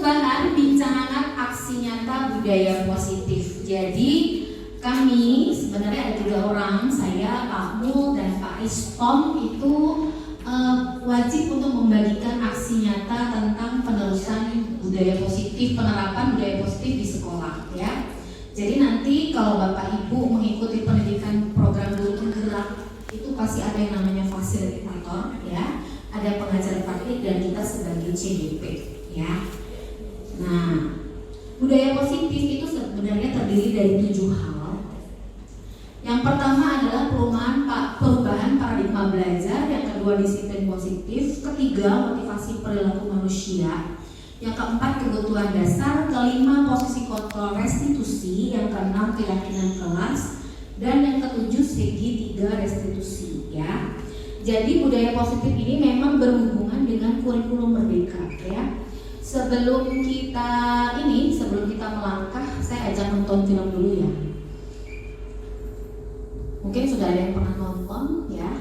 bahan bincang hangat aksi nyata budaya positif. Jadi kami sebenarnya ada 3 orang, saya, Pak Mul, dan Pak Ispom itu wajib untuk membagikan aksi nyata tentang penerusan budaya positif, penerapan budaya positif di sekolah ya. Jadi nanti kalau Bapak Ibu mengikuti pendidikan program guru penggerak itu pasti ada yang namanya fasilitator ya, ada pengajar praktik dan kita sebagai CDP ya. Nah, budaya positif itu sebenarnya terdiri dari 7 hal. Yang pertama adalah perubahan paradigma belajar, yang kedua disiplin positif, ketiga motivasi perilaku manusia, yang keempat kebutuhan dasar, kelima posisi kontrol restitusi, yang keenam keyakinan kelas, dan yang ketujuh segitiga restitusi ya. Jadi budaya positif ini memang berhubungan dengan kurikulum merdeka ya. Sebelum kita melangkah, saya ajak nonton film dulu ya. Mungkin sudah ada yang pernah nonton ya.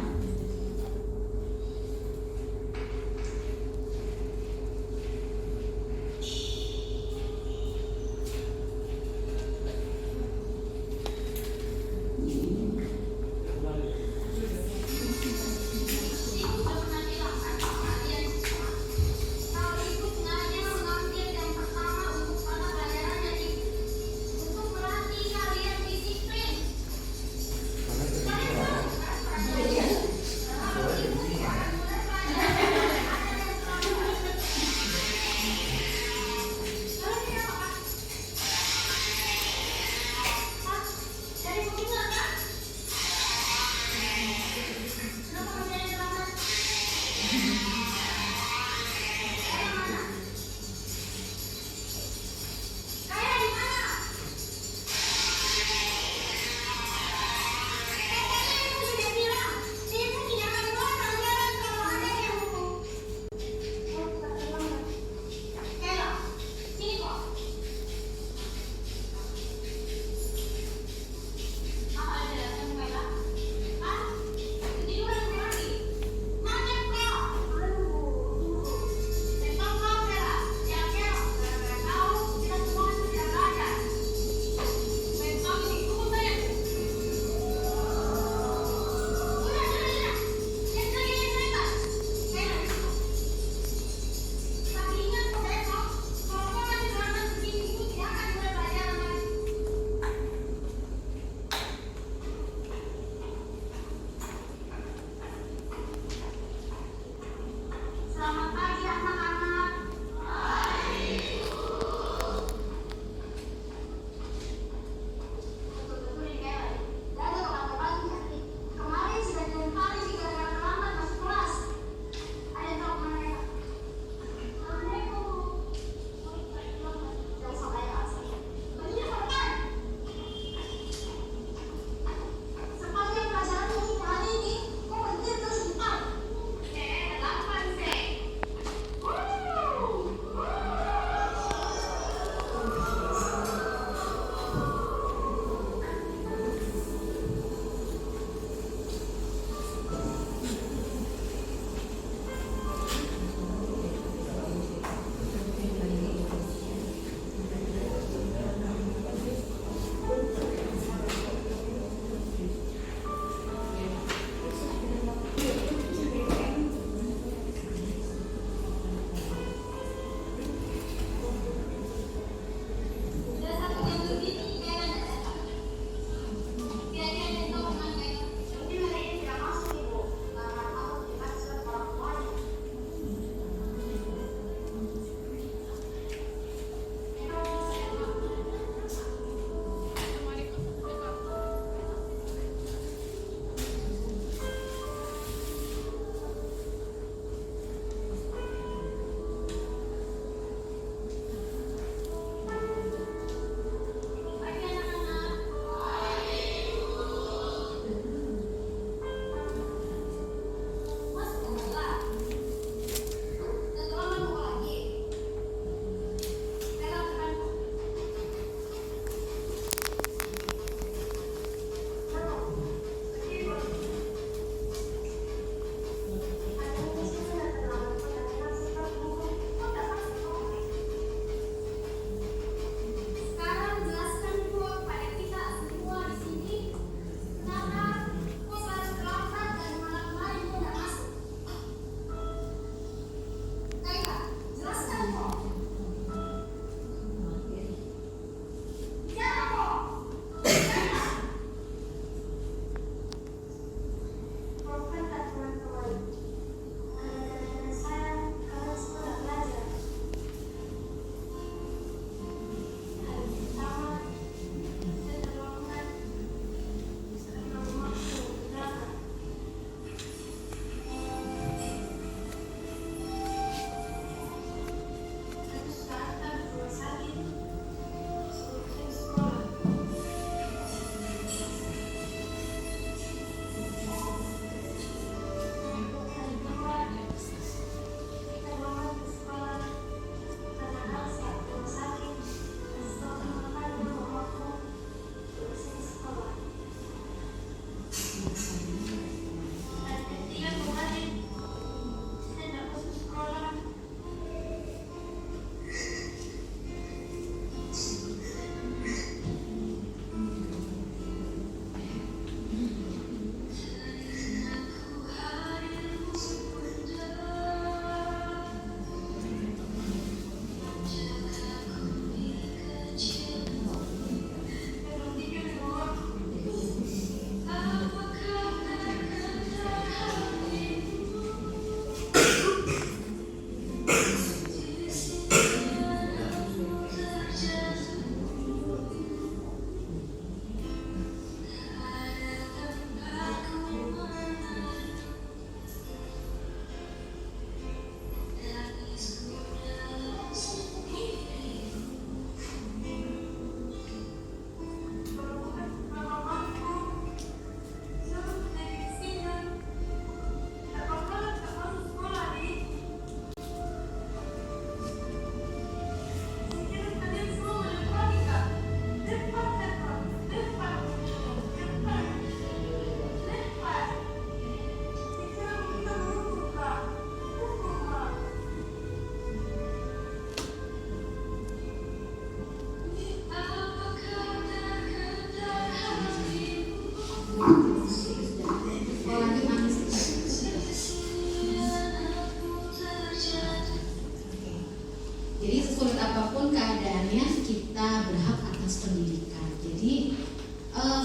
sesulit apapun keadaannya, kita berhak atas pendidikan. Jadi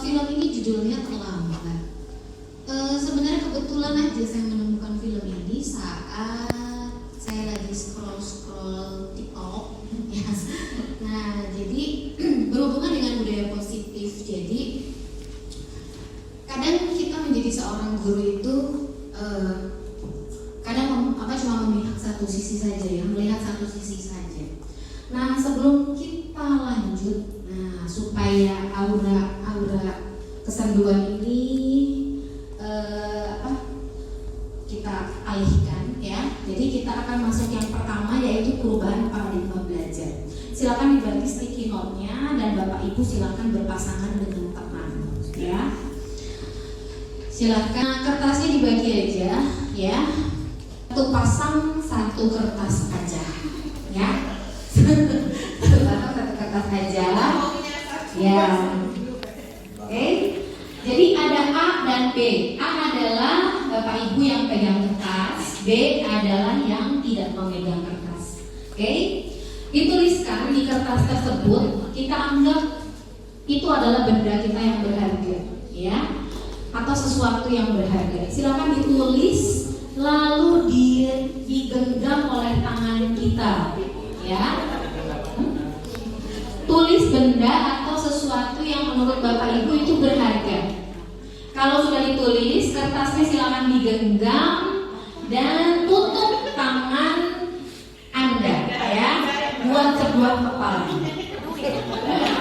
film ini judulnya Terlambat. Sebenarnya kebetulan aja saya menemukan film ini saat saya lagi scroll TikTok. Ya. Nah, jadi berhubungan dengan budaya positif. Jadi kadang kita menjadi seorang guru itu kadang cuma memihak satu sisi saja, ya, melihat satu sisi saja. Nah, sebelum kita lanjut, supaya aura kesenduan ini kita alihkan, ya. Jadi kita akan masuk yang pertama, yaitu perubahan paradigma belajar. Silakan dibantu sticky note-nya dan Bapak Ibu silakan berpasangan dengan teman, ya. Silakan kertasnya dibagi aja, ya. Satu pasang satu kertas aja, ya. Satu kertas aja, ya. Oke. Jadi ada A dan B. A adalah Bapak Ibu yang pegang kertas, B adalah yang tidak memegang kertas. Oke. Dituliskan di kertas tersebut, kita anggap itu adalah benda kita yang berharga, ya, atau sesuatu yang berharga. Silakan ditulis lalu digenggam oleh tangan kita, ya. Tulis benda atau sesuatu yang menurut Bapak Ibu itu berharga. Kalau sudah ditulis, kertasnya silakan digenggam dan tutup tangan Anda, ya, buat kedua kepala.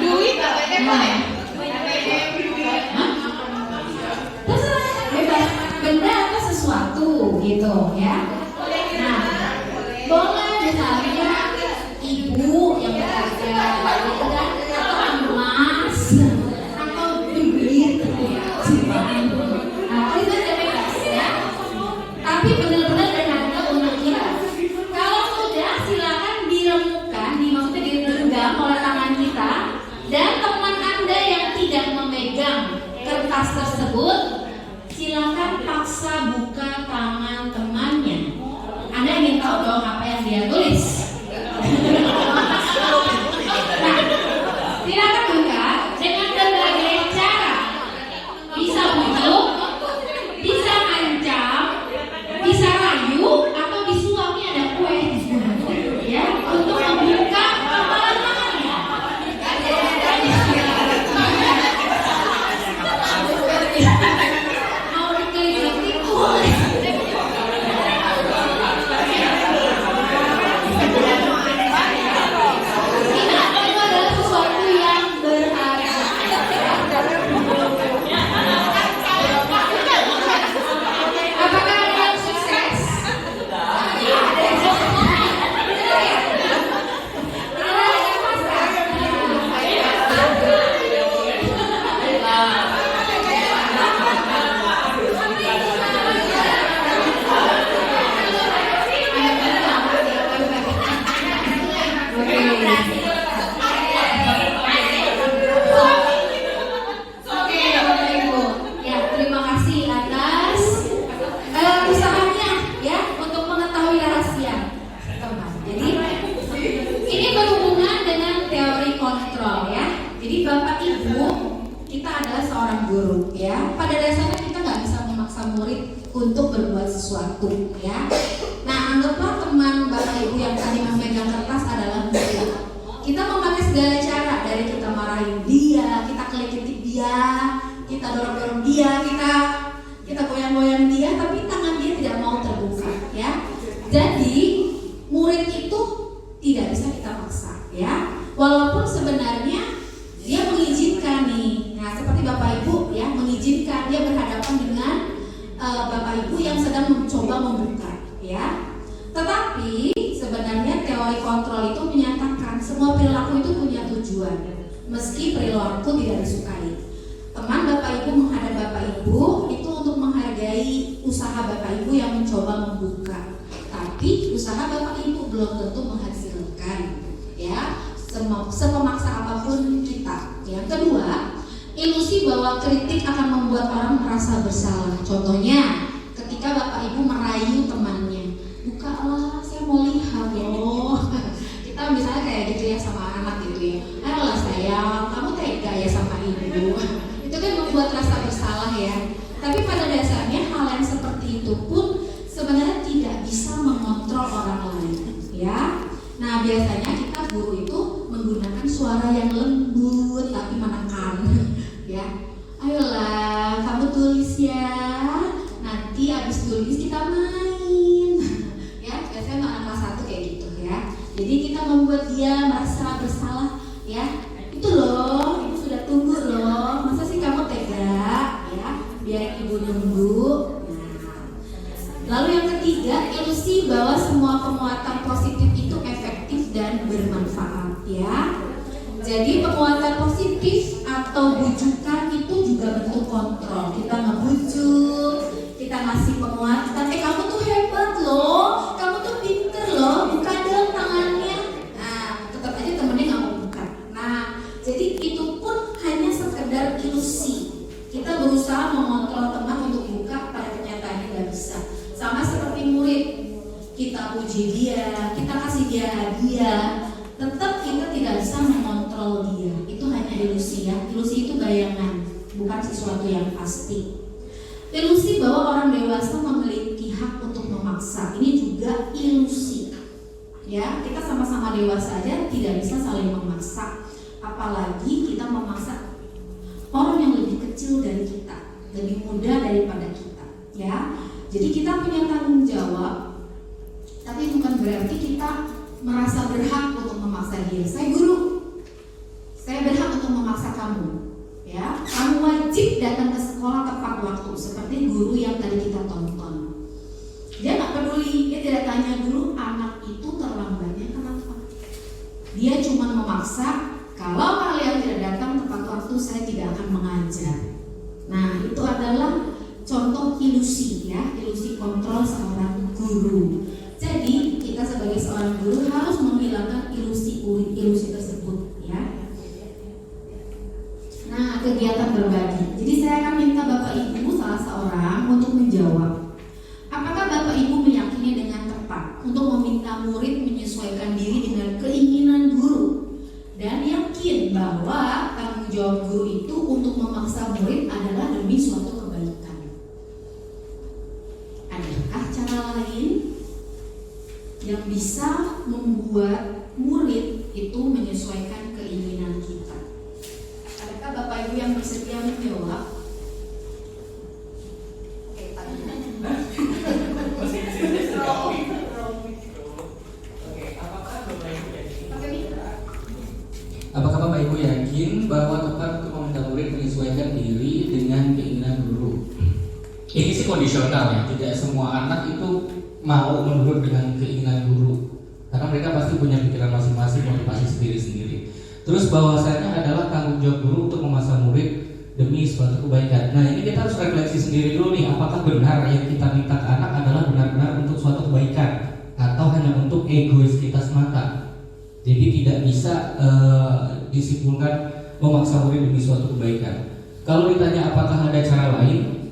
Duit Terserah, bebas. Benda atau sesuatu, gitu, ya. Nah, boleh misalnya ibu yang berharga, atau emas, atau duit, ya. Nah, itu aja bebas, ya. Tapi benar-benar berharga untuk kita. Kalau sudah, silakan diremukkan, maksudnya digenggam oleh tangan kita, dan teman Anda yang tidak memegang kertas tersebut, silakan paksa buka tangan temannya. Anda ingin tahu dong apa yang dia tulis? Nah, silakan buka dengan berbagai cara. Bisa bujuk, bisa ancam, bisa rayu, atau disuapi ada kue, ya, untuk membuka kepala tangannya. Mau dikelilingi boleh. Tidak, itu adalah sesuatu yang berharga. Apakah ada yang sukses? Ada yang sukses. Oke, Bapak Ibu. Ya, terima kasih atas usahanya, ya, untuk mengetahui rahasia teman. Jadi ini berhubungan dengan teori kontrol, ya. Jadi Bapak Ibu, kita adalah seorang guru, ya. Pada dasarnya kita nggak bisa memaksa murid untuk berbuat sesuatu, ya. Nah, anggaplah teman Bapak Ibu yang tadi memegang kertas adalah murid. Kita memakai segala cara, dari kita marahin dia, kita kelikitin dia, kita dorong-dorong dia, kita goyang-goyang dia, tapi tangan dia tidak mau terbuka, ya. Jadi murid itu tidak bisa kita paksa, ya. Walaupun sebenarnya dia mengizinkan nih. Nah, seperti Bapak Ibu, ya, mengizinkan, dia berhadapan dengan Bapak Ibu yang sedang mencoba membuka, ya. Tetapi sebenarnya teori kontrol itu menyatakan semua perilaku itu punya tujuan, meski perilaku tidak disukai. Teman Bapak Ibu menghadap Bapak Ibu itu untuk menghargai usaha Bapak Ibu yang mencoba membuka. Tapi usaha Bapak Ibu belum tentu menghasilkan, ya, sememaksa apapun kita. Yang kedua, ilusi bahwa kritik akan membuat orang merasa bersalah. Contohnya, ketika Bapak Ibu merayu temannya, bukalah, saya mau lihat loh. Kita misalnya biasanya kita guru itu menggunakan suara yang lembut tapi menekan, ya. Ayolah, kamu tulis ya. Nanti habis tulis kita main. Ya, biasanya anak kelas 1 kayak gitu ya. Jadi kita membuat dia merasa bersalah, ya. Itu loh, ibu sudah tunggu loh. Masa sih kamu tega, ya? Biar ibu nunggu. Lalu yang ketiga, ilusi bahwa semua penguatan positif itu efektif dan bermanfaat, ya. Jadi penguatan positif atau bujukan itu juga bentuk kontrol. Kita ngebujuk, kita ngasih penguatan. Kamu tuh hebat loh, kamu tuh pinter loh, buka dong tangannya. Nah, tetap aja temennya nggak mau buka. Nah, jadi itu pun hanya sekedar ilusi. Kita berusaha mengontrol teman untuk buka, pada kenyataannya nggak bisa. Sama seperti murid, kita puji dia, kita kasih dia hadiah, tetap kita tidak bisa mengontrol dia. Itu hanya ilusi, ya. Ilusi itu bayangan, bukan sesuatu yang pasti. Ilusi bahwa orang dewasa memiliki hak untuk memaksa, ini juga ilusi. Ya, kita sama-sama dewasa aja tidak bisa saling memaksa, apalagi kita memaksa orang yang lebih kecil dari kita, lebih muda daripada kita, ya. Jadi kita punya tanggung jawab, tapi bukan berarti kita merasa berhak untuk memaksa dia. Saya guru, saya berhak untuk memaksa kamu, ya. Kamu wajib datang ke sekolah tepat waktu, seperti guru yang tadi kita tonton. Dia nggak peduli, dia tidak tanya dulu anak itu terlambatnya kenapa. Dia cuma memaksa, kalau kalian tidak datang tepat waktu, saya tidak akan mengajar. Nah, itu adalah contoh ilusi, ya, ilusi kontrol seorang guru. Jadi kita sebagai seorang guru harus menghilangkan ilusi tersebut, ya. Nah, kegiatan berbagi. Jadi saya akan minta Bapak Ibu salah seorang untuk menjawab. Apakah Bapak Ibu meyakini dengan tepat untuk meminta murid menyesuaikan diri dengan keinginan guru dan yakin bahwa tanggung jawab guru itu untuk memaksa murid adalah demi suatu kebaikan? Adakah cara lain yang bisa membuat murid itu menyesuaikan keinginan kita? Adakah Bapak Ibu yang bersedia menjawab? Oke, Pak. Apakah Bapak Ibu yakin bahwa tepat untuk meminta murid menyesuaikan diri dengan keinginan guru? Ini sih kondisional, ya, tidak semua anak itu mau menurut dengan keinginan guru, karena mereka pasti punya pikiran masing-masing, motivasi sendiri-sendiri. Terus bahwasanya adalah tanggung jawab guru untuk memaksa murid demi suatu kebaikan. Nah, ini kita harus refleksi sendiri dulu nih, apakah benar yang kita minta ke anak adalah benar-benar untuk suatu kebaikan atau hanya untuk egois kita semata. Jadi tidak bisa disimpulkan memaksa murid demi suatu kebaikan. Kalau ditanya apakah ada cara lain,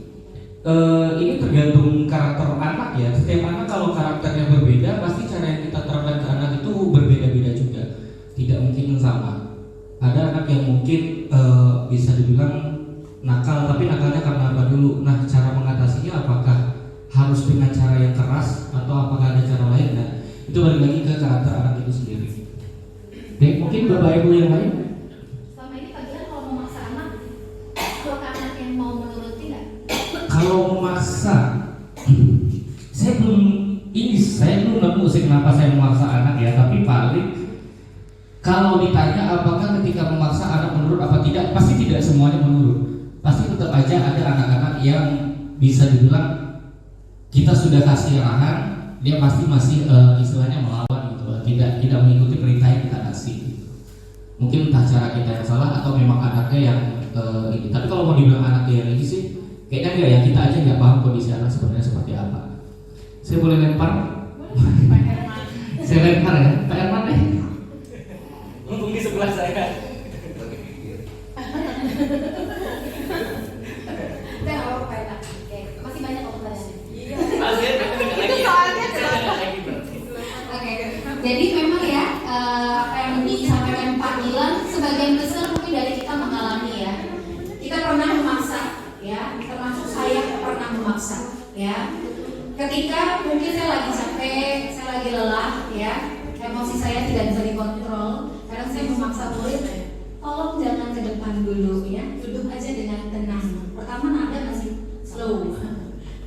ini tergantung karakter anak, ya. Setiap anak kalau karakternya berbeda, pasti cara yang kita terapkan ke anak itu berbeda-beda juga. Tidak mungkin sama. Ada anak yang mungkin bisa dibilang nakal, tapi nakalnya karena apa dulu? Nah, cara mengatasinya apakah harus dengan cara yang keras atau apakah ada cara lain? Nah, itu balik lagi ke karakter anak itu sendiri. Baik, mungkin Bapak Ibu yang lain? Selama ini Pak Gilang kalau memaksa anak, kalau anak yang mau menuruti nggak? Kalau memaksa, saya belum nemu sih kenapa saya memaksa anak, ya. Tapi paling kalau ditanya apakah ketika memaksa anak menurut apa tidak, pasti tidak semuanya menurut. Pasti tetap aja ada anak-anak yang bisa dibilang kita sudah kasih arahan, dia pasti masih istilahnya melawan gitu, tidak mengikuti perintah yang kita kasih. Mungkin entah cara kita yang salah atau memang anaknya yang ini. Tapi kalau mau dibilang anaknya yang ini sih, kayaknya enggak, ya. Kita aja nggak paham kondisi anak sebenarnya seperti apa. Saya boleh lempar? Saya lempar, ya, Pak Herman deh. Mumpung di sebelah saya. Masih banyak pertanyaan. Itu soalnya Oke, jadi memang ya apa yang disampaikan Pak Gilang sebagian besar mungkin dari kita mengalami, ya. Kita pernah memaksa, ya, termasuk saya pernah memaksa, ya. Ketika mungkin saya lagi capek, saya lagi lelah, ya, saya mau emosi saya tidak bisa dikontrol. Kadang saya memaksa murid, tolong jangan ke depan dulu ya, duduk aja dengan tenang. Pertama nada masih slow,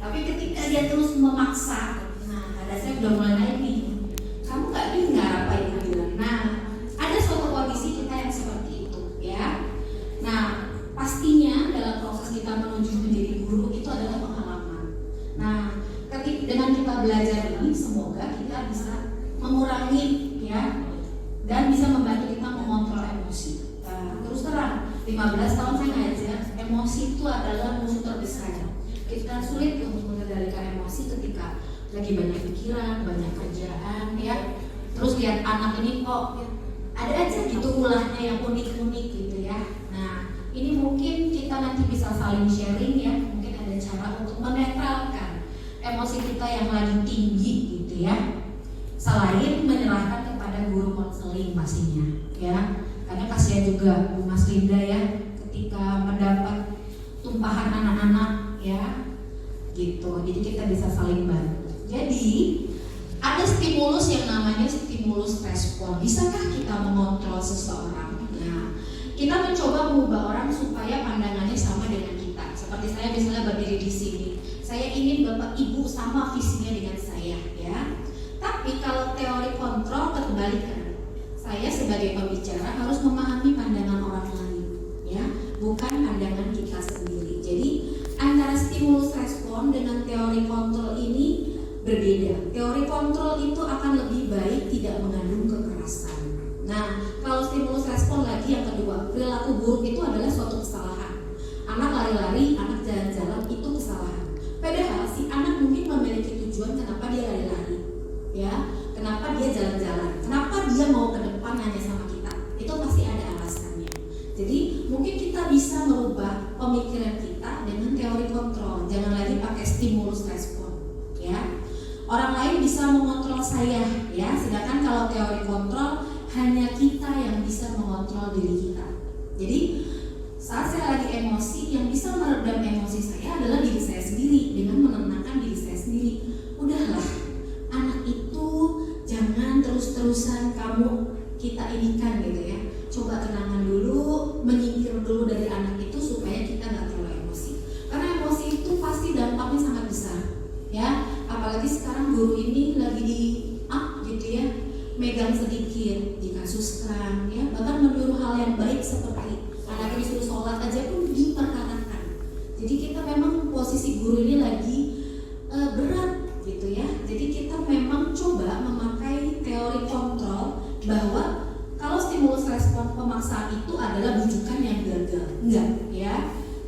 tapi ketika dia terus memaksa, nah nada saya udah mulai naik nih. Kamu nggak dengar apa ibu bilang. Nah, ada suatu kondisi kita yang seperti itu ya. Nah, pastinya dalam proses kita menuju menjadi guru itu adalah pengalaman. Nah, dengan kita belajar ini, semoga kita bisa mengurangi ya, dan bisa membantu kita mengontrol emosi. Terus terang, 15 tahun saya ngajar, emosi itu adalah musuh terbesar. Kita sulit untuk mengendalikan emosi ketika lagi banyak pikiran, banyak kerjaan ya. Terus lihat anak ini kok ada aja gitu ulahnya yang unik-unik gitu ya. Nah, ini mungkin kita nanti bisa saling sharing ya. Mungkin ada cara untuk menetralkan emosi kita yang lagi tinggi gitu ya. Selain menyerahkan kepada guru konseling pastinya ya. Karena kasihan juga Bu Mas Linda ya ketika mendapat tumpahan anak-anak ya gitu. Jadi kita bisa saling bantu. Jadi ada stimulus yang namanya stimulus respon. Bisakah kita mengontrol seseorang? Nah, kita mencoba mengubah orang supaya pandangannya sama dengan kita. Seperti saya misalnya berdiri di sini, saya ingin Bapak Ibu sama visinya dengan saya ya. Tapi kalau teori kontrol kebalikan. Saya sebagai pembicara harus memahami pandangan orang lain ya, bukan pandangan kita sendiri. Jadi antara stimulus respon dengan teori kontrol ini berbeda. Teori kontrol itu akan lebih baik tidak mengandung kekerasan. Nah, kalau stimulus respon lagi yang kedua, perilaku buruk itu adalah suatu kesalahan. Anak lari-lari, anak jalan-jalan itu kesalahan. Padahal si anak mungkin memiliki tujuan kenapa dia lari-lari, ya, kenapa dia jalan-jalan, kenapa dia mau ke depan hanya sama kita. Itu pasti ada alasannya. Jadi mungkin kita bisa merubah pemikiran kita dengan teori kontrol. Jangan lagi pakai stimulus respon, ya. Orang lain bisa mengontrol saya ya, sedangkan kalau teori kontrol hanya kita yang bisa mengontrol diri kita. Jadi saat saya lagi emosi, yang bisa meredam emosi saya adalah diri saya sendiri dengan menenangkan diri saya sendiri. Udahlah, anak itu jangan terus-terusan kita inikan gitu ya. Coba tenangkan dulu, menyingkir dulu dari anak itu supaya kita nggak terlalu emosi. Karena emosi itu pasti dampaknya sangat besar ya. Apalagi sekarang guru ini lagi di gitu ya, megang sedikit, dikasuskan ya, bahkan menyuruh hal yang baik seperti anaknya disuruh sholat aja pun diperkarakan. Jadi kita memang posisi guru ini lagi berat gitu ya. Jadi kita memang coba memakai teori kontrol bahwa kalau stimulus respon pemaksaan itu adalah bujukan yang gagal. Enggak ya.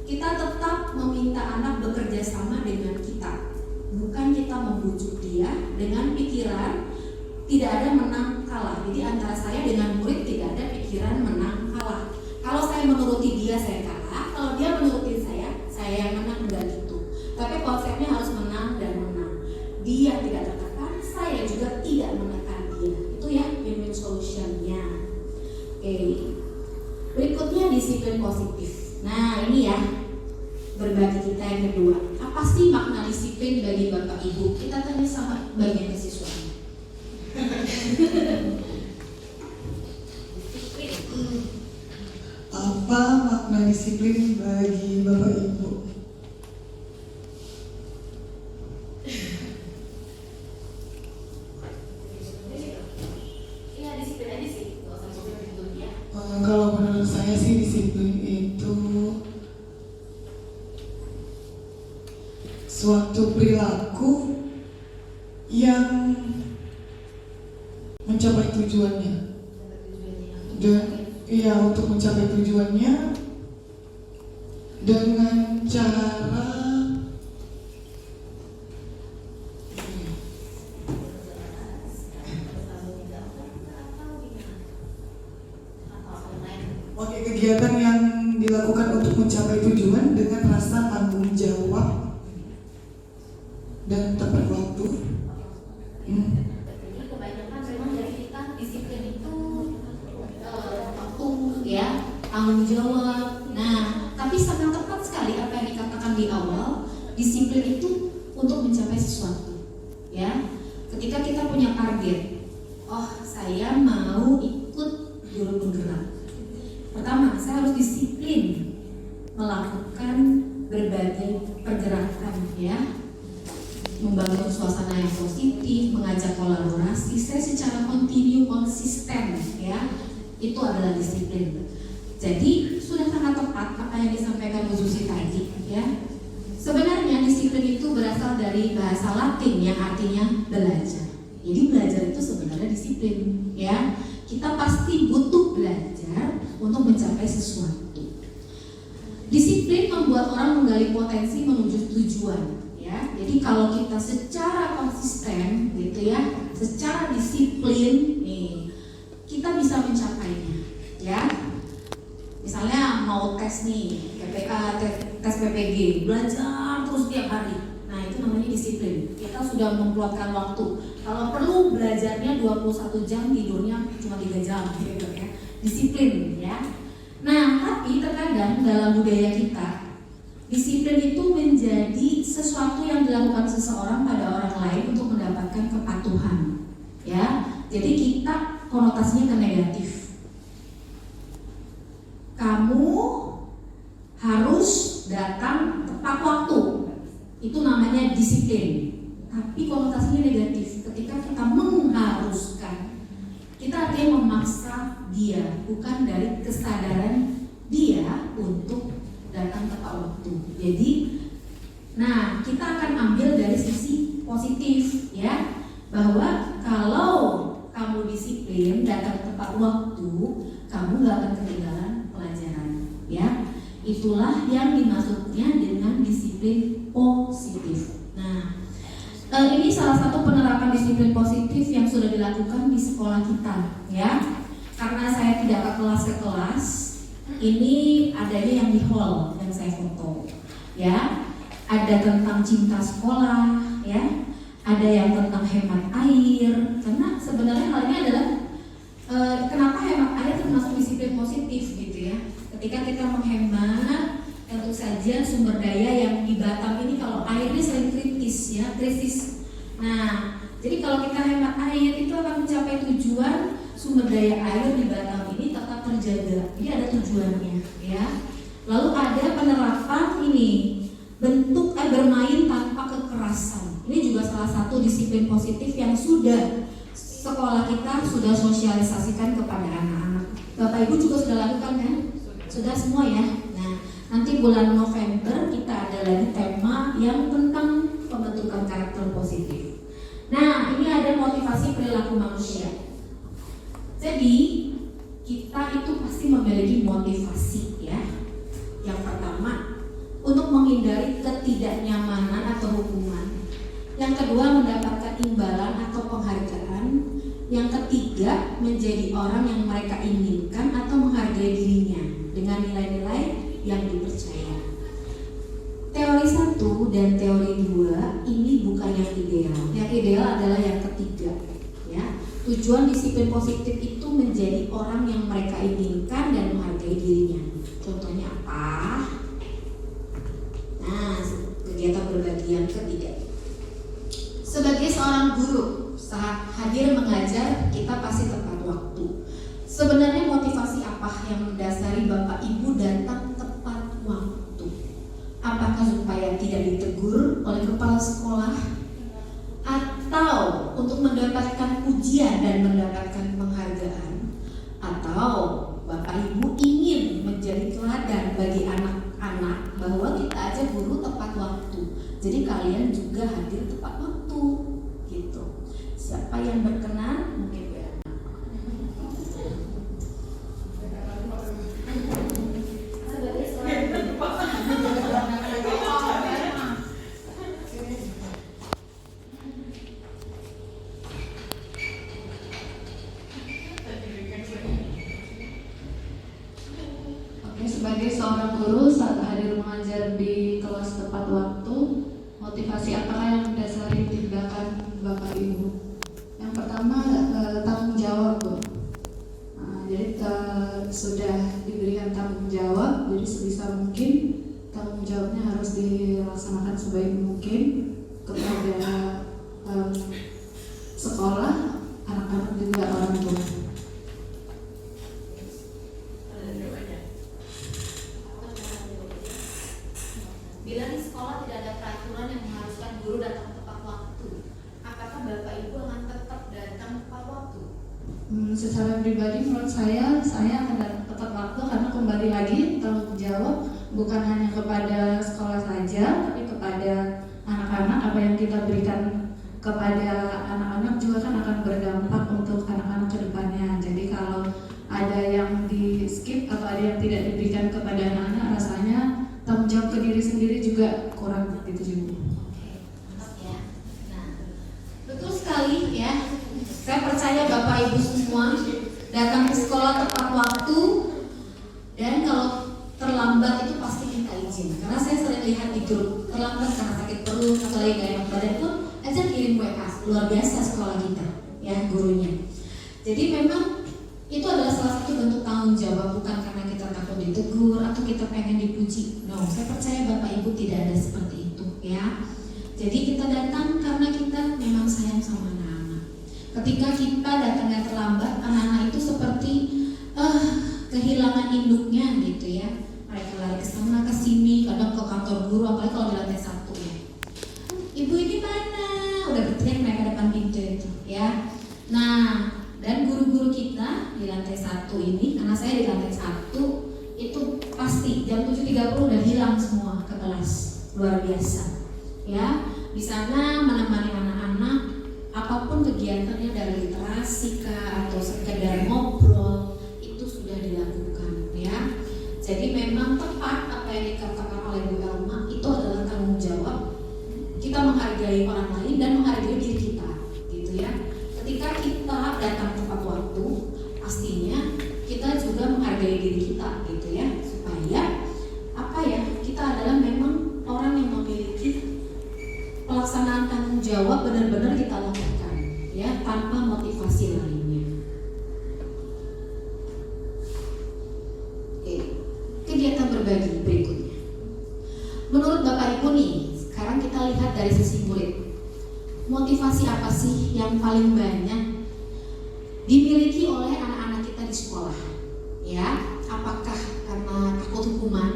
Kita tetap meminta anak bekerja sama dengan kita. Bukan kita membujuk dia dengan pikiran tidak ada menang kalah. Jadi antara saya dengan murid tidak ada pikiran menang kalah. Kalau saya menuruti dia saya kalah, kalau dia menuruti saya yang menang, enggak gitu. Tapi konsepnya harus menang dan menang. Dia tidak tertekan, saya juga tidak menekan dia. Itu ya win-win solution-nya. Oke. Berikutnya disiplin positif. Nah ini ya, berbagi kita yang kedua. Apa sih makna disiplin bagi Bapak Ibu? Kita tanya sama bagian kesiswaan. Apa makna disiplin bagi Bapak Ibu? Iya disiplin aja sih. Kalau menurut saya sih disiplin itu suatu perilaku yang mencapai tujuannya, dan untuk mencapai tujuannya dengan cara kegiatan yang dilakukan untuk mencapai tujuan dengan rasa tanggung jawab dan tepat waktu. Jadi kebanyakan memang dari kita disiplin itu waktu ya, tanggung jawab. Nah, tapi sangat tepat sekali apa yang dikatakan di awal, disiplin itu untuk mencapai sesuatu. Ya, ketika kita punya target, oh saya mau ikut guru penggerak? Pertama, saya harus disiplin melakukan berbagai pergerakan ya, membangun suasana yang positif, mengajak kolaborasi. Saya secara kontinu konsisten ya, itu adalah disiplin. Jadi sudah sangat tepat apa yang disampaikan Bu Susi tadi ya. Sebenarnya disiplin itu berasal dari bahasa Latin yang artinya belajar. Jadi belajar itu sebenarnya disiplin ya. Kita pasti butuh belajar untuk mencapai sesuatu. Disiplin membuat orang menggali potensi menuju tujuan ya. Jadi kalau kita secara konsisten gitu ya, secara disiplin nih, kita bisa mencapainya ya. Misalnya mau tes nih, tes PPG, belajar terus tiap hari. Nah itu namanya disiplin. Kita sudah membuatkan waktu. Kalau perlu belajarnya 21 jam, tidurnya cuma 3 jam gitu ya. Disiplin ya. Nah tapi terkadang dalam budaya kita, disiplin itu menjadi sesuatu yang dilakukan seseorang pada orang lain untuk mendapatkan kepatuhan ya. Jadi kita konotasinya ke negatif. Kamu harus datang tepat waktu. Itu namanya disiplin. Tapi konotasinya negatif. Ketika kita mengharuskan, kita artinya memaksa dia, bukan dari kesadaran dia untuk datang tepat waktu. Jadi, nah kita akan ambil dari sisi positif ya, bahwa kalau kamu disiplin datang tepat waktu, kamu gak akan ketinggalan pelajaran ya. Itulah yang dimaksudnya dengan disiplin positif. Nah, ini salah satu penerapan disiplin positif yang sudah dilakukan di sekolah kita ya. Karena saya tidak ke kelas, ini adanya yang di hall yang saya foto ya. Ada tentang cinta sekolah ya, ada yang tentang hemat air. Karena sebenarnya hal ini adalah kenapa hemat air termasuk disiplin positif gitu ya. Ketika kita menghemat, tentu saja sumber daya yang di Batam ini kalau airnya sering kritis ya, krisis. Nah, jadi kalau kita hemat air itu akan mencapai tujuan, sumber daya air di Batam ini tetap terjaga. Jadi ada tujuannya ya. Lalu ada penerapan ini, bentuk bermain tanpa kekerasan. Ini juga salah satu disiplin positif yang sudah sekolah kita sudah sosialisasikan kepada anak-anak. Bapak Ibu juga sudah lakukan kan? Sudah semua ya. Nah, nanti bulan November kita ada lagi tema yang tentang pembentukan karakter positif. Nah, ini ada motivasi perilaku manusia. Jadi, kita itu pasti memiliki motivasi ya. Yang pertama, untuk menghindari ketidaknyamanan atau hukuman. Yang kedua, mendapatkan imbalan atau penghargaan. Yang ketiga, menjadi orang yang mereka inginkan atau menghargai dirinya dengan nilai-nilai yang dipercaya. Teori 1 dan teori 2 ini bukan yang ideal. Yang ideal adalah yang ketiga ya. Tujuan disiplin positif itu menjadi orang yang mereka inginkan dan menghargai dirinya. Contohnya apa? Nah, kegiatan berbagi yang ketiga. Sebagai seorang guru, saat hadir mengajar, kita pasti tepat waktu. Sebenarnya motivasi apa yang mendasari Bapak Ibu datang tepat waktu? Apakah supaya tidak ditegur oleh kepala sekolah? Atau untuk mendapatkan pujian dan mendapatkan penghargaan? Atau Bapak Ibu ingin menjadi teladan bagi anak-anak bahwa kita aja guru tepat waktu, jadi kalian juga hadir tepat waktu gitu. Siapa yang berkenan mungkin ya. Sebagai seorang guru saat hadir mengajar di kelas tepat waktu, motivasi apakah yang mendasari tindakan Bapak Ibu? Yang pertama tanggung jawab, Bu. Jadi sudah diberikan tanggung jawab, jadi sebisa mungkin tanggung jawabnya harus dilaksanakan sebaik mungkin kepada sekolah, anak-anak juga orang tua. pribadi menurut saya akan datang tepat waktu karena kembali lagi tanggung jawab bukan hanya kepada sekolah saja, tapi kepada anak-anak. Apa yang kita berikan kepada anak-anak juga kan akan berdampak untuk anak-anak ke depannya. Jadi kalau ada yang di skip atau ada yang tidak diberikan kepada anak-anak, rasanya tanggung jawab ke diri sendiri juga kurang gitu juga. Ya. Nah, betul sekali ya. Saya percaya Bapak Ibu semua datang ke sekolah tepat waktu, dan kalau terlambat itu pasti minta izin. Karena saya sering lihat di grup terlambat karena sakit perut atau lagi gak enak badan pun aja kirim WA. Luar biasa sekolah kita ya gurunya. Jadi memang itu adalah salah satu bentuk tanggung jawab, bukan karena kita takut ditegur atau kita pengen dipuji. No, saya percaya Bapak Ibu tidak ada seperti itu ya. Jadi kita datang karena kita memang sayang sama anak-anak. Ketika kita datangnya terlambat, anak-anak itu seperti kehilangan induknya gitu ya. Mereka lari ke sana ke sini, kadang ke kantor guru, apalagi kalau di lantai 1 ya. Ibu ini mana? Udah berteriak mereka depan pintu itu ya. Nah, dan guru-guru kita di lantai 1 ini, karena saya di lantai 1 itu pasti jam 7.30 udah hilang semua ke kelas. Luar biasa ya. Di sana menemani anak-anak apapun kegiatannya, dari literasi kah atau sekedar ngobrol, itu sudah dilakukan ya. Jadi memang tepat apa yang dikatakan oleh Bu Elma, itu adalah tanggung jawab kita menghargai orang lain dan menghargai diri kita gitu ya. Ketika kita datang tepat waktu, pastinya kita juga menghargai diri kita gitu ya, supaya apa ya, kita adalah memang orang yang memiliki pelaksanaan tanggung jawab benar-benar kita lakukan ya, tanpa motivasi lainnya. Oke, kegiatan berbagi berikutnya. Menurut Bapak Ibu nih, sekarang kita lihat dari sisi murid. Motivasi apa sih yang paling banyak dimiliki oleh anak-anak kita di sekolah? Ya, apakah karena takut hukuman?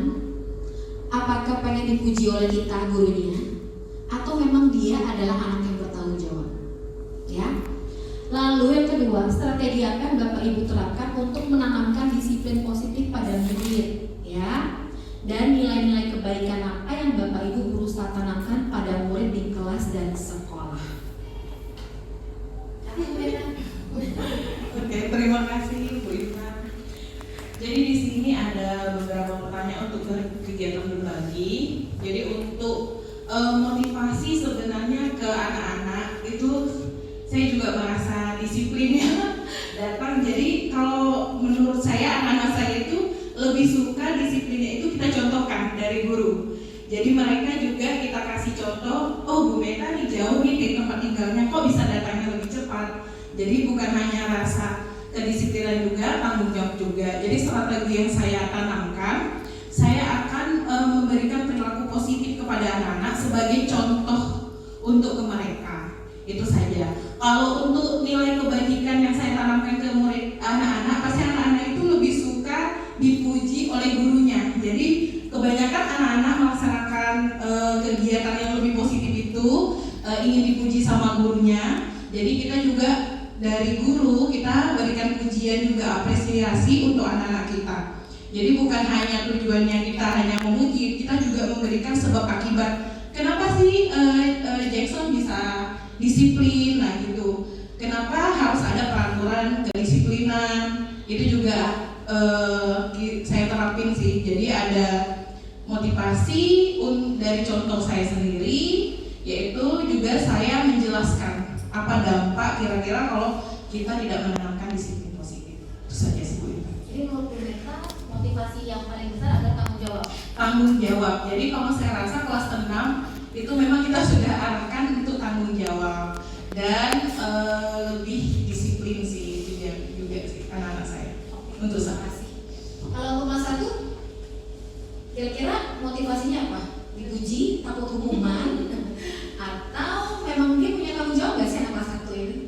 Apakah pengen dipuji oleh kita gurunya? Atau memang dia adalah anak yang bertanggung jawab? Ya. Lalu yang kedua, strategi apa yang Bapak Ibu terapkan untuk menanamkan disiplin positif pada murid? Ya. Dan nilai-nilai kebaikan apa yang Bapak Ibu berusaha tanamkan pada murid di kelas dan sekolah? Oke, terima kasih Bu Irma. Jadi di sini ada beberapa pertanyaan untuk kegiatan berbagi. Jadi untuk motivasi sebenarnya ke anak-anak itu saya juga merasa disiplinnya datang. Jadi kalau menurut saya anak-anak saya itu lebih suka disiplinnya itu kita contohkan dari guru. Jadi mereka juga kita kasih contoh, oh Bu Meta nih jauh nih dari tempat tinggalnya, kok bisa datangnya lebih cepat. Jadi bukan hanya rasa kedisiplinan juga, tanggung jawab juga. Jadi strategi yang saya tanamkan, saya akan memberikan perilaku positif kepada anak-anak sebagai contoh untuk ke mereka. Itu saja. Kalau untuk nilai kebajikan yang saya tanamkan ke murid anak-anak, pasti anak-anak itu lebih suka dipuji oleh gurunya. Jadi kebanyakan anak-anak melaksanakan kegiatan yang lebih positif itu ingin dipuji sama gurunya. Jadi kita juga dari guru kita berikan pujian juga apresiasi untuk anak-anak kita. Jadi bukan hanya tujuannya kita hanya memuji, kita juga memberikan sebab akibat. Kenapa sih Jackson bisa disiplin? Nah gitu. Kenapa harus ada peraturan kedisiplinan? Itu juga saya terapin sih. Jadi ada motivasi dari contoh saya sendiri, yaitu juga saya menjelaskan apa dampak kira-kira kalau kita tidak menanamkan disiplin positif. Itu saja sih Bu. Jadi menurut Bu Meta, motivasi yang paling besar adalah tanggung jawab. Tanggung jawab. Jadi kalau saya rasa kelas 6 itu memang kita sudah arahkan untuk tanggung jawab dan lebih disiplin sih juga sih anak-anak saya. Untuk saya. Kalau rumah satu, kira-kira motivasinya apa? Dipuji, takut hukuman, atau memang dia punya tanggung jawab nggak sih anak kelas satu ini?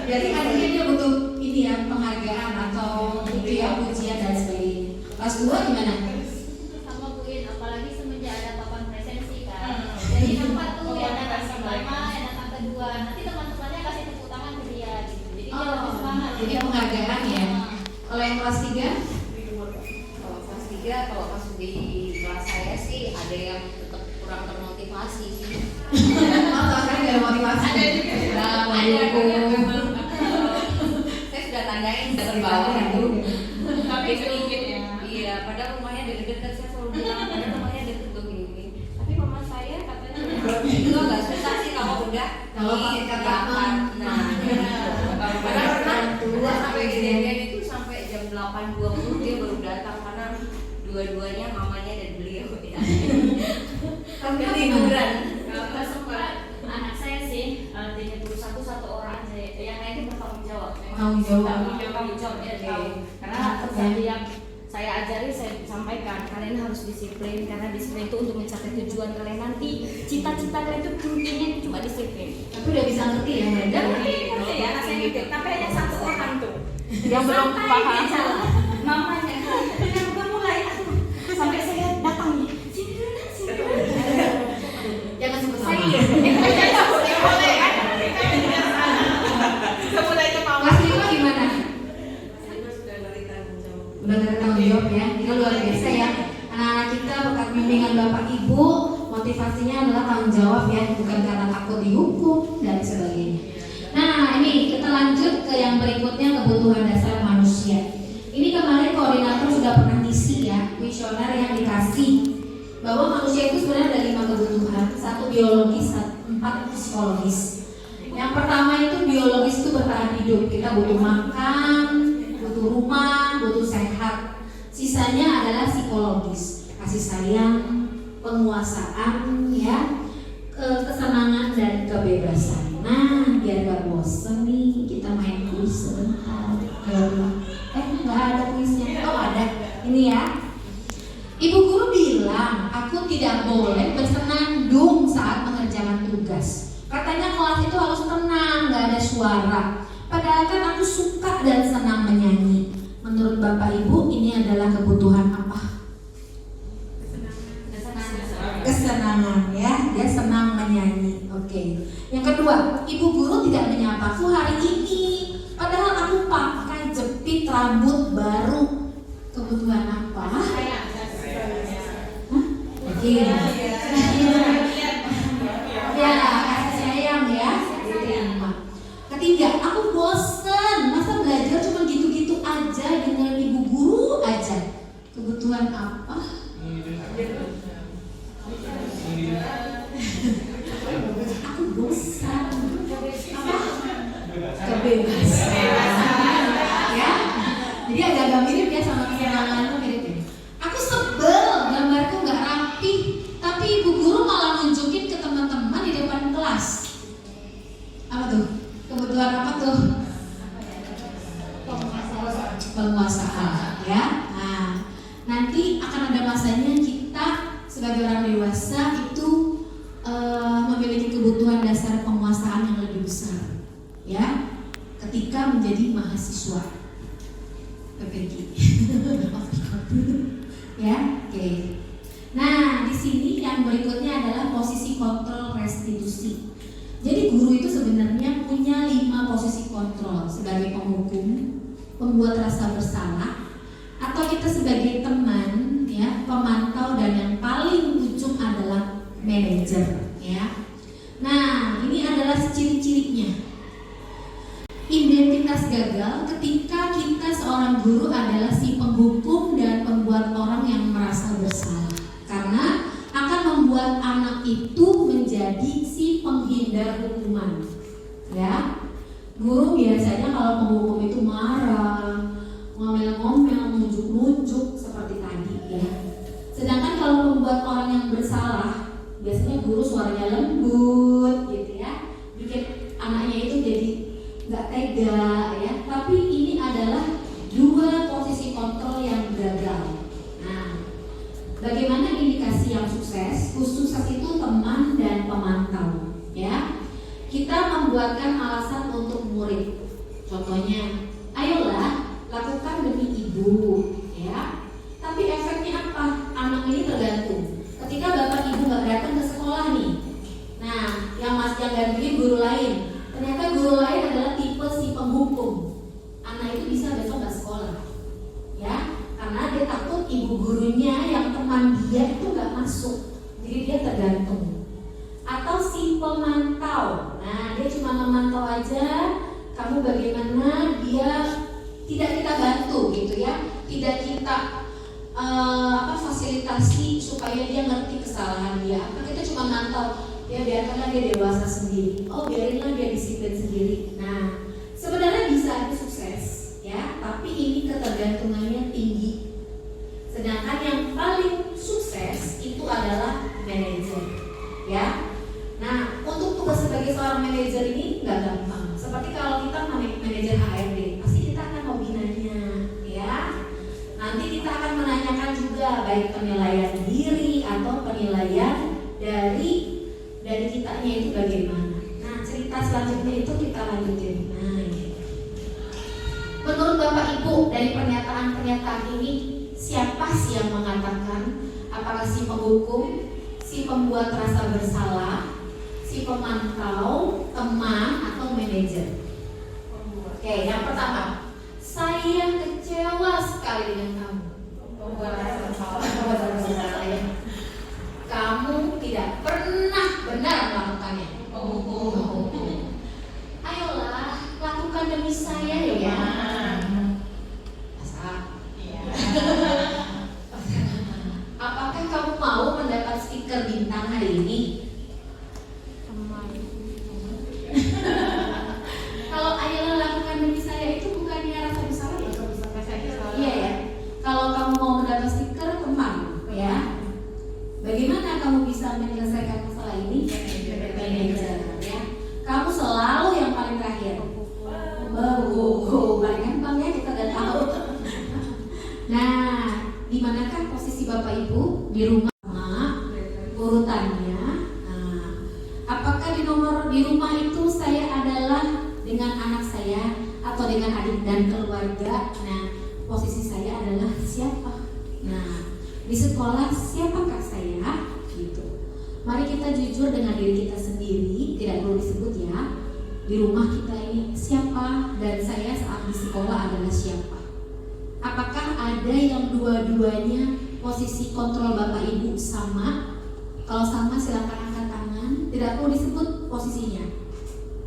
Jadi artinya dia butuh ini ya, penghargaan atau butuh ya pujian dan sebagainya. Kelas 2 gimana? Sama Bu In, apalagi semenjak ada papan presensi kan. Jadi nampak tuh yang datang pertama, yang datang kedua, nanti teman-temannya kasih tepuk tangan ke dia gitu. Jadi dia lebih Oh, semangat. jadi penghargaan ya. Kalau yang kelas 3? Kalau kelas 3, kalau pas di kelas saya sih ada yang tetap kurang termotivasi sih. Oh, saya nggak ada motivasi. Ada juga. Assalamualaikum. Saya sudah tandain dari bawah itu. Tapi sedikit ya. Iya, padahal rumahnya deket-deket, saya selalu bilang padahal rumahnya deket begini. Tapi mama saya katanya itu agak susah sih kalau udah Kalau pakai kata Nah, padahal pernah dua sampai kejadian itu sampai jam 8.20 dia baru datang karena dua-duanya mamanya dan beliau ya. Ketiduran. Kalau sempat anak saya sih 31 satu orang aja, yang lainnya bertanggung jawab. Tanggung jawab. Tanggung jawab ya tahu. Karena seperti yang saya ajari, saya sampaikan kalian harus disiplin karena disiplin itu untuk mencapai tujuan kalian nanti. Cita-cita kalian itu intinya cuma disiplin. Tapi udah bisa ngerti ya mereka. Dan ngerti ya, anak saya ngerti. Tapi hanya satu orang tuh yang belum paham. Mamanya, yang udah mulai aduh, sampai saya datangi. Sini dulu, sini dulu. Jangan sebut nama. Semudah itu mau. Kelas 5 gimana? Sudah dari tanggung jawab. Udah ada tanggung jawab ya. Itu luar biasa ya. Anak-anak kita berkat bimbingan Bapak Ibu, motivasinya adalah tanggung jawab ya, bukan karena takut dihukum dan sebagainya. Nah, ini kita lanjut ke yang berikutnya, kebutuhan dasar manusia. Ini kemarin koordinator sudah pernah ngisi ya, kuesioner yang dikasih bahwa manusia itu sebenarnya ada 5 kebutuhan, 1 biologis, 4 psikologis. Yang pertama itu biologis, itu bertahan hidup. Kita butuh makan, butuh rumah, butuh sehat. Sisanya adalah psikologis, kasih sayang, penguasaan, ya, kesenangan dan kebebasan. Nah, biar gak bosen nih, kita main kuis sebentar. Nggak ada kuisnya. Oh ada, ini ya. Ibu guru bilang, aku tidak boleh bersenandung saat mengerjakan tugas. Katanya kelas itu harus tenang, nggak ada suara. Padahal kan aku suka dan senang menyanyi. Menurut Bapak Ibu, ini adalah kebutuhan apa? Kesenangan ya, dia senang menyanyi. Oke. Yang kedua, ibu guru tidak menyapaku hari ini. Padahal aku pakai jepit rambut baru. Kebutuhan apa? Oke. Ya, kasih sayang ya. Diterima. Ketiga, aku bosen. Masa belajar cuma gitu-gitu aja dengan ibu guru aja. Kebutuhan apa? Aku bosan. Apa? Kebebasan. Ya. Jadi agak-agak mirip ya sama kesenangan itu mirip ya. Aku sebel, gambarku nggak rapi, tapi ibu guru malah nunjukin ke teman-teman di depan kelas. Apa tuh? Kebutuhan apa tuh? Penguasaan, ya. Nah, nanti akan ada masanya kita sebagai orang dewasa itu memiliki kebutuhan dasar penguasaan yang lebih besar, ya. Ketika menjadi mahasiswa, PPG, ya, oke. Nah, di sini yang berikutnya adalah posisi kontrol restitusi. Jadi guru itu sebenarnya punya 5 posisi kontrol sebagai penghukum, pembuat rasa bersalah, atau kita sebagai teman, ya, pemantau, dan yang paling ujung adalah manajer, ya. Nah, ini adalah ciri-cirinya. Identitas gagal ketika kita seorang guru adalah si penghukum dan pembuat orang yang merasa bersalah, karena akan membuat anak itu menjadi si penghindar hukuman, ya. Guru biasanya kalau penghukum itu marah, ngomel-ngomel, nunjuk-nunjuk seperti tadi, ya. Sedangkan kalau membuat orang yang bersalah, biasanya guru suaranya lembut gitu ya, bikin anaknya itu jadi nggak tega, ya. Tapi ini adalah 2 posisi kontrol yang gagal. Nah, bagaimana indikasi yang sukses? Sukses itu teman dan pemantau, ya. Kita membuatkan alasan untuk murid. Contohnya, ayolah lakukan demi ibu, ya. Tapi efeknya apa? Anak ini tergantung. Ketika bapak ibu nggak datang ke sekolah nih, nah yang yang gantiin guru lain. Ternyata guru lain adalah tipe si penghukum. Anak itu bisa besok nggak sekolah, ya, karena dia takut ibu gurunya yang teman dia itu nggak masuk, jadi dia tergantung. Atau si pemantau, nah dia cuma memantau aja, kamu bagaimana, dia tidak kita bantu gitu ya, tidak kita fasilitasi supaya dia ngerti kesalahan dia. Apa kita cuma mantau, ya biarkanlah dia dewasa sendiri. Oh biarinlah dia disiplin sendiri. Nah sebenarnya bisa ada sukses ya, tapi ini ketergantungannya tinggi. Sedangkan yang paling sukses itu adalah manajer, ya. Nah untuk tugas sebagai seorang manajer ini nggak gampang. Seperti kalau kita manajer HRD, pasti kita akan hobi nanya, ya. Nanti kita akan menanyakan juga baik penilaian diri atau penilaian dari kitanya itu bagaimana. Nah cerita selanjutnya itu kita lanjutin. Nah ini. Menurut Bapak Ibu dari pernyataan-pernyataan ini, siapa sih yang mengatakan? Apakah si penghukum, si pembuat rasa bersalah, si pemantau, teman, atau manajer? Oke, yang pertama, saya kecewa sekali dengan kamu. Pembuat rasa bersalah ya. Kamu tidak pernah benar melakukannya. Ayolah, lakukan demi saya ya. Apakah kamu mau mendapat stiker bintang hari ini? Kalau ayolah lakukan demi saya itu bukannya rasa bersalah ya? Iya ya. Kalau kamu mau mendapat stiker teman, ya. Bagaimana kamu bisa menyelesaikan masalah ini? Manajer, ya. Kamu selalu yang paling terakhir. Paling gampang ya, kita udah tahu. Nah, di manakah posisi Bapak Ibu di rumah? Urutannya. Nah, apakah di rumah itu saya adalah dengan anak saya atau dengan adik dan keluarga? Nah, posisi saya adalah siapa? Nah, di sekolah siapakah saya? Gitu. Mari kita jujur dengan diri kita sendiri, tidak perlu disebut ya. Di rumah kita ini siapa dan saya saat di sekolah adalah siapa? Apakah ada yang dua-duanya posisi kontrol Bapak Ibu sama? Kalau sama silakan angkat tangan. Tidak perlu disebut posisinya.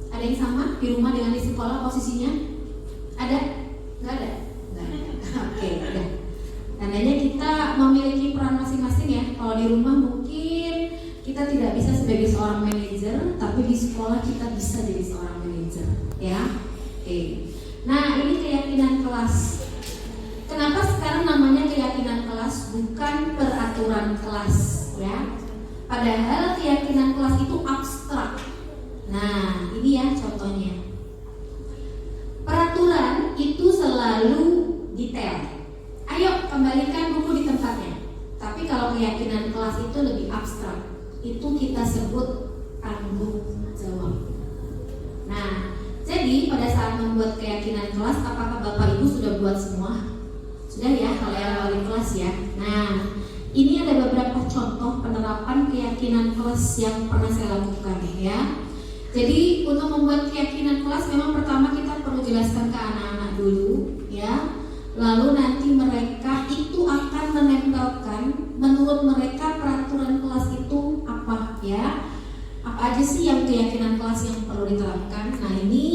Ada yang sama di rumah dengan di sekolah posisinya? Ada? Nggak ada? Nggak ada. Oke, udah. Tandanya kita memiliki peran masing-masing ya. Kalau di rumah mungkin kita tidak bisa sebagai seorang manajer, tapi di sekolah kita bisa jadi seorang manajer, ya. Oke. Nah, ini keyakinan kelas. Kenapa sekarang namanya keyakinan kelas bukan peraturan kelas, ya? Padahal keyakinan kelas itu abstrak. Nah, ini ya contohnya. Peraturan itu selalu detail. Ayo kembalikan buku di tempatnya. Tapi kalau keyakinan kelas itu lebih abstrak. Itu kita sebut tanggung jawab. Nah, jadi pada saat membuat keyakinan kelas, apakah Bapak Ibu sudah buat semua? Sudah ya, kalau yang wali kelas ya. Nah, ini ada beberapa contoh penerapan keyakinan kelas yang pernah saya lakukan ya. Jadi untuk membuat keyakinan kelas memang pertama kita perlu jelaskan ke anak-anak dulu ya. Lalu nanti mereka itu akan menempelkan menurut mereka peraturan kelas itu apa ya. Apa aja sih yang keyakinan kelas yang perlu diterapkan. Nah ini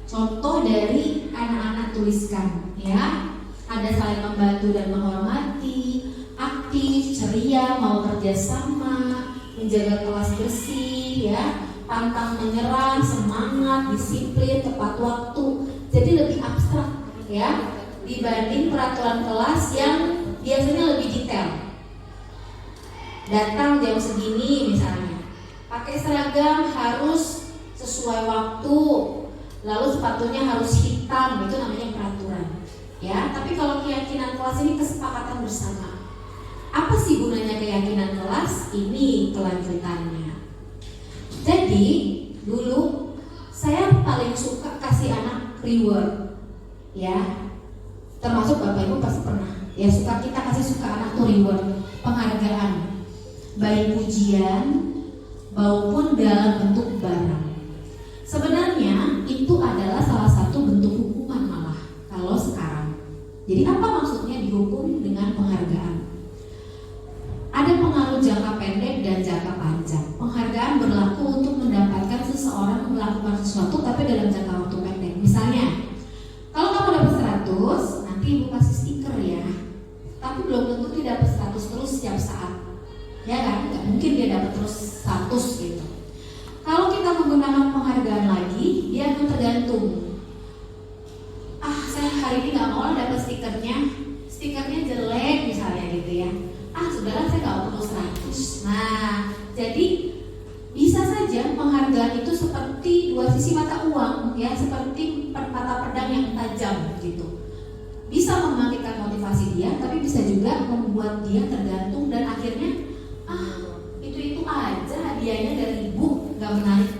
contoh dari anak-anak tuliskan ya. Ada saling membantu dan menghormati, aktif, ceria, mau kerjasama, menjaga kelas bersih ya, pantang menyerah, semangat, disiplin, tepat waktu. Jadi lebih abstrak ya dibanding peraturan kelas yang biasanya lebih detail. Datang jam segini misalnya, pakai seragam harus sesuai waktu, lalu sepatunya harus hitam, itu namanya peraturan ya. Tapi kalau keyakinan kelas ini kesepakatan bersama. Apa sih gunanya keyakinan kelas? Ini kelanjutannya. Jadi dulu saya paling suka kasih anak reward ya. Termasuk Bapak Ibu pasti pernah ya, kita kasih anak tuh reward, penghargaan, baik pujian maupun dalam bentuk barang. Jadi apa maksudnya dihukum dengan penghargaan? Ada pengaruh jangka pendek dan jangka panjang. Penghargaan berlaku untuk mendapatkan seseorang melakukan sesuatu tapi dalam jangka waktu pendek. Misalnya, kalau kamu dapat 100, nanti ibu kasih stiker ya. Tapi belum tentu dia dapat 100 terus setiap saat. Ya kan? Nggak mungkin dia dapat terus 100 gitu. Kalau kita menggunakan penghargaan lagi, dia akan tergantung. Saya hari ini nggak mau dapat stikernya jelek misalnya gitu ya. Sudahlah saya nggak perlu 100. Nah, jadi bisa saja penghargaan itu seperti dua sisi mata uang ya, seperti mata pedang yang tajam gitu. Bisa membangkitkan motivasi dia, tapi bisa juga membuat dia tergantung dan akhirnya itu aja hadiahnya dari ibu, nggak menarik.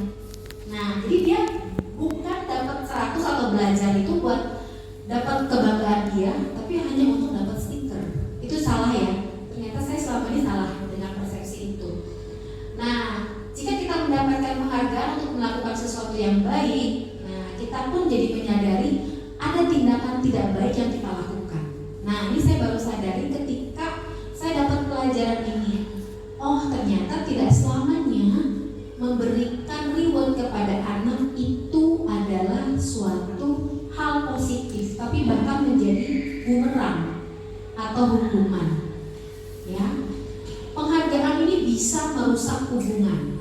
Nah, jadi dia bukan dapat 100 atau belajar itu buat dapat kebanggaan dia, tapi hanya untuk dapat stiker. Itu salah ya. Ternyata saya selama ini salah dengan persepsi itu. Nah, jika kita mendapatkan penghargaan untuk melakukan sesuatu yang baik, nah kita pun jadi menyadari ada tindakan tidak baik yang kita lakukan. Nah, ini saya baru sadari ketika saya dapat pelajaran ini. Ternyata tidak selamanya memberikan reward kepada anak itu adalah suatu hal positif, tapi bahkan menjadi bumerang atau hukuman. Ya, penghargaan ini bisa merusak hubungan.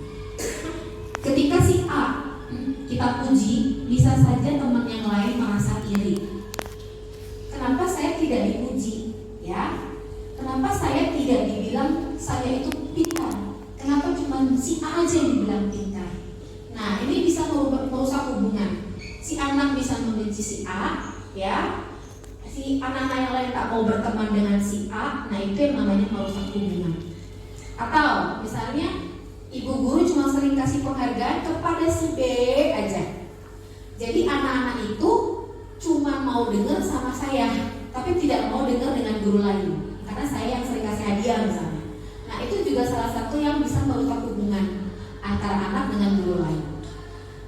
Ketika si A kita puji, bisa saja teman yang lain merasa iri. Kenapa saya tidak dipuji? Ya, kenapa saya tidak dibilang saya itu pintar? Kenapa cuma si A aja yang dibilang pintar? Nah, ini bisa merusak hubungan. Si anak bisa membenci si A, ya. Si anak-anak yang lain tak mau berteman dengan si A, nah itu yang namanya merusak hubungan. Atau misalnya ibu guru cuma sering kasih penghargaan kepada si B aja. Jadi anak-anak itu cuma mau dengar sama saya, tapi tidak mau dengar dengan guru lain, karena saya yang sering kasih hadiah misalnya. Nah, itu juga salah satu yang bisa merusak hubungan antara anak dengan guru lain.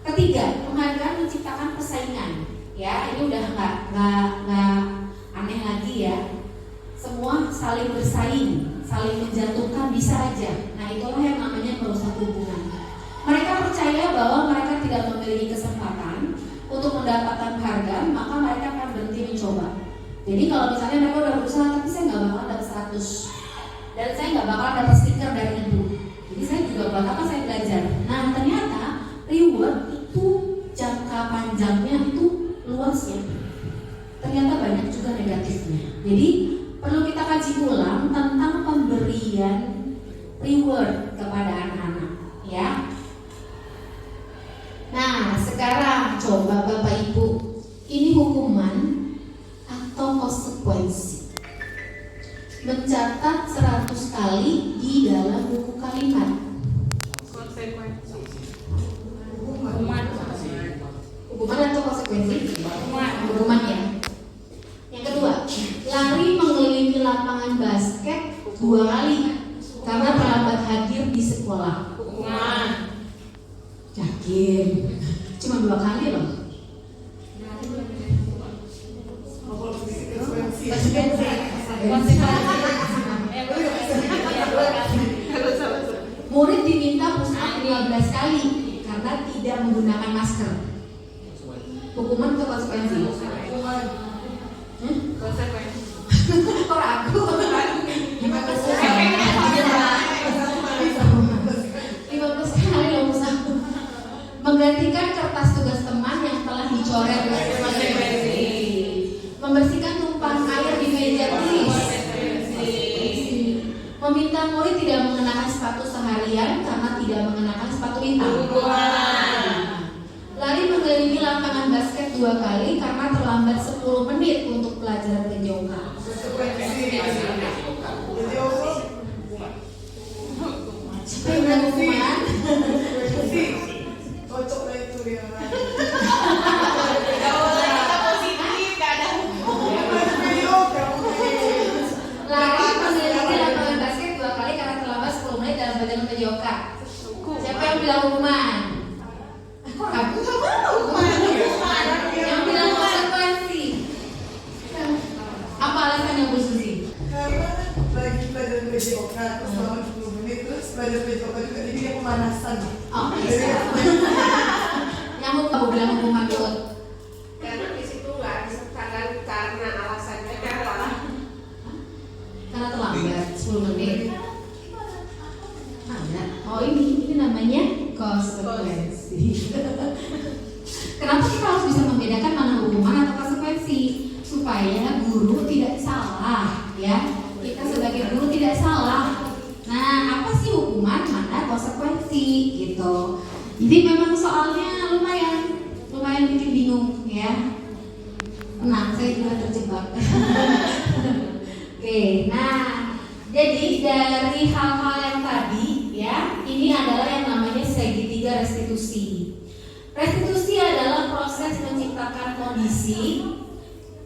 Ketiga, penghargaan menciptakan persaingan. Ya, ini udah nggak aneh lagi ya. Semua saling bersaing, saling menjatuhkan bisa aja. Nah, itulah yang namanya merusak hubungan. Mereka percaya bahwa mereka tidak memiliki kesempatan untuk mendapatkan penghargaan, maka mereka akan berhenti mencoba. Jadi kalau misalnya mereka udah berusaha, tapi saya nggak bakalan dapat 100, dan saya nggak bakalan dapat stiker dari ibu. Jadi saya juga bakal saya belajar. Nah, ternyata reward itu jangka panjangnya itu luas ya. Ternyata banyak juga negatifnya. Jadi perlu kita kaji ulang tentang pemberian reward kepada anak-anak, ya. Nah, sekarang coba Bapak Ibu, ini hukuman atau konsekuensi. Mencatat 100 kali di dalam buku kalimat. Konsekuensi. Hukuman atau konsekuensi? Hukuman ya. Yang kedua, lari mengelilingi lapangan basket 2 kali karena terlambat hadir di sekolah. Hukuman. Yakin? Cuma 2 kali loh. Murid diminta push up 15 kali karena tidak menggunakan masker. Hukuman atau konsekuensi? Konsekuensi. Kok ragu? 15 kali loh push up. Menggantikan kertas tugas teman yang telah dicoret. Konsekuensi. Membersihkan tumpahan air di meja tulis. Meminta murid tidak mengenakan sepatu seharian karena tidak mengenakan sepatu hitam. Lari mengelilingi lapangan basket 2 kali karena terlambat 10 menit untuk pelajaran PJOK. Siapa yang bilang hukuman? Cocok lah itu dia. Lari mengelilingi lapangan basket 2 kali karena terlambat 10 menit dalam pelajaran PJOK. Siapa yang bilang hukuman? Aku nggak mau hukuman. Yang bilang konsekuensi. Yang mau bilang hukuman itu. Karena di situ nggak disertakan karena alasannya apa. Karena terlambat 10 menit. Ada. Oh ini namanya konsekuensi. Kenapa kita harus bisa membedakan mana hukuman atau konsekuensi? Supaya guru tidak salah, ya. Kita sebagai guru tidak salah. Nah, apa sih hukuman, mana konsekuensi, gitu. Jadi memang soalnya lumayan bikin bingung, ya. Tenang, saya juga terjebak. Oke, nah, jadi dari hal-hal yang tadi, ya, ini adalah yang namanya segitiga restitusi. Restitusi adalah proses menciptakan kondisi,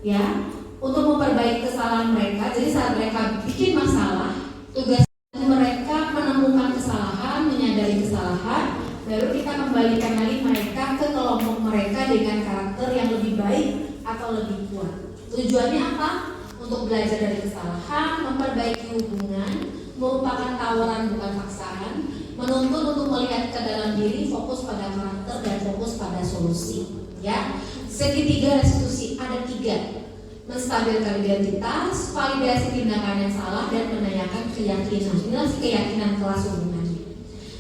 ya, untuk memperbaiki kesalahan mereka. Jadi saat mereka bikin masalah, tugas mereka menemukan kesalahan, menyadari kesalahan, baru kita kembalikan lagi mereka ke kelompok mereka dengan karakter yang lebih baik atau lebih kuat. Tujuannya apa? Untuk belajar dari kesalahan, memperbaiki hubungan, merupakan tawaran bukan paksaan, menuntun untuk melihat ke dalam diri, fokus pada karakter dan fokus pada solusi. Ya, segitiga restitusi ada 3. Menstabilkan identitas, validasi tindakan yang salah, dan menanyakan keyakinan. Inilah keyakinan kelas hubungan.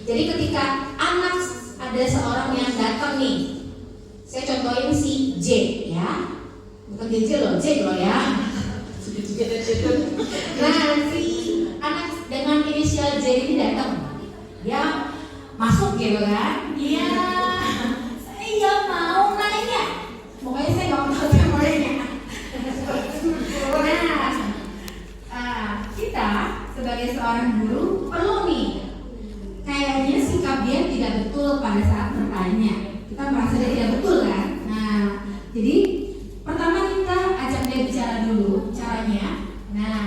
Jadi ketika anak ada seorang yang datang nih, saya contohin si J, ya, bukan JJ loh, J loh ya. Nah, si anak dengan inisial J ini datang, dia masuk gitu kan, dia saya mau nanya, pokoknya saya nggak mau nanya. Nah, kita sebagai seorang guru perlu nih, kayaknya sikap dia tidak betul pada saat bertanya. Kita merasa dia tidak betul kan? Nah, jadi pertama kita ajak dia bicara dulu caranya. Nah,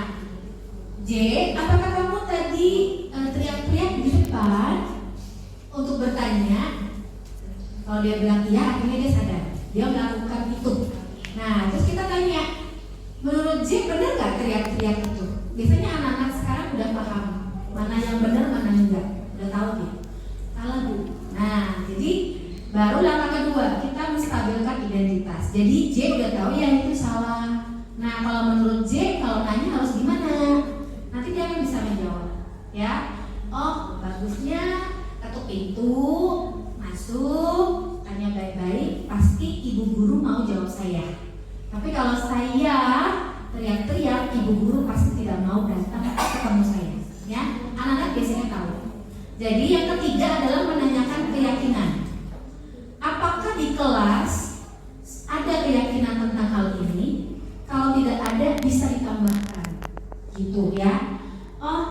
J, apakah kamu tadi teriak-teriak di depan untuk bertanya? Kalau dia bilang iya, akhirnya dia sadar, dia melakukan itu. Nah, terus kita tanya, menurut J benar nggak teriak-teriak itu? Biasanya anak-anak sekarang udah paham mana yang benar, mana yang enggak, udah tahu ya. Salah bu. Nah, jadi baru langkah kedua kita menstabilkan identitas. Jadi J udah tahu ya itu salah. Nah, kalau menurut J, kalau nanya harus gimana? Nanti dia akan bisa menjawab, ya. Oh, bagusnya ketuk pintu, masuk, tanya baik-baik, pasti ibu guru mau jawab saya. Tapi kalau saya teriak-teriak, ibu guru pasti tidak mau datang ketemu saya. Ya, anak-anak biasanya tahu. Jadi yang ketiga adalah menanyakan keyakinan. Apakah di kelas ada keyakinan tentang hal ini? Kalau tidak ada, bisa ditambahkan. Gitu ya. Oh,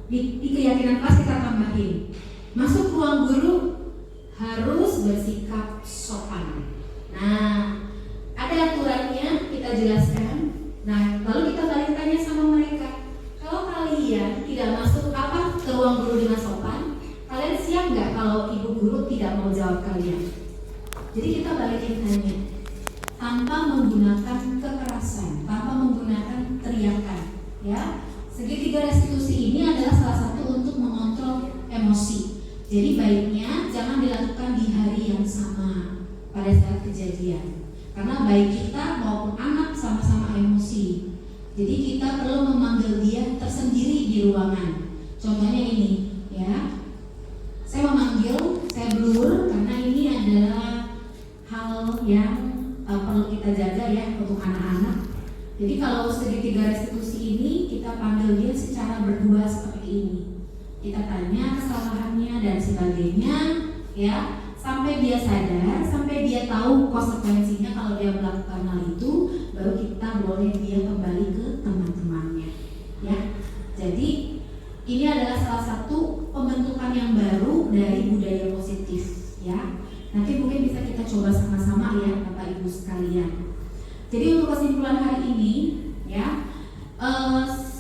di keyakinan kelas kita tambahin. Masuk ruang guru harus bersikap sopan. Nah, ada aturannya, kita jelaskan. Nah, lalu kita balik tanya sama mereka, kalau kalian tidak masuk ke ruang guru dengan sopan, kalian siap nggak kalau ibu guru tidak mau jawab kalian? Jadi kita balikin tanya, tanpa menggunakan kekerasan, tanpa menggunakan teriakan, ya. Segitiga restitusi ini adalah salah satu untuk mengontrol emosi. Jadi baiknya jangan dilakukan di hari yang sama pada saat kejadian. Karena baik kita maupun anak sama-sama emosi. Jadi kita perlu memanggil dia tersendiri di ruangan. Contohnya ini, ya. Saya memanggil, saya blur karena ini adalah hal yang perlu kita jaga ya untuk anak-anak. Jadi kalau segitiga restitusi ini kita panggil dia secara berdua seperti ini. Kita tanya kesalahannya dan sebagainya, ya. Sampai dia sadar, sampai dia tahu konsekuensinya kalau dia melakukan hal itu, baru kita boleh dia kembali ke teman-temannya, ya. Jadi ini adalah salah satu pembentukan yang baru dari budaya positif, ya. Nanti mungkin bisa kita coba sama-sama ya, Bapak Ibu sekalian. Jadi untuk kesimpulan hari ini, ya,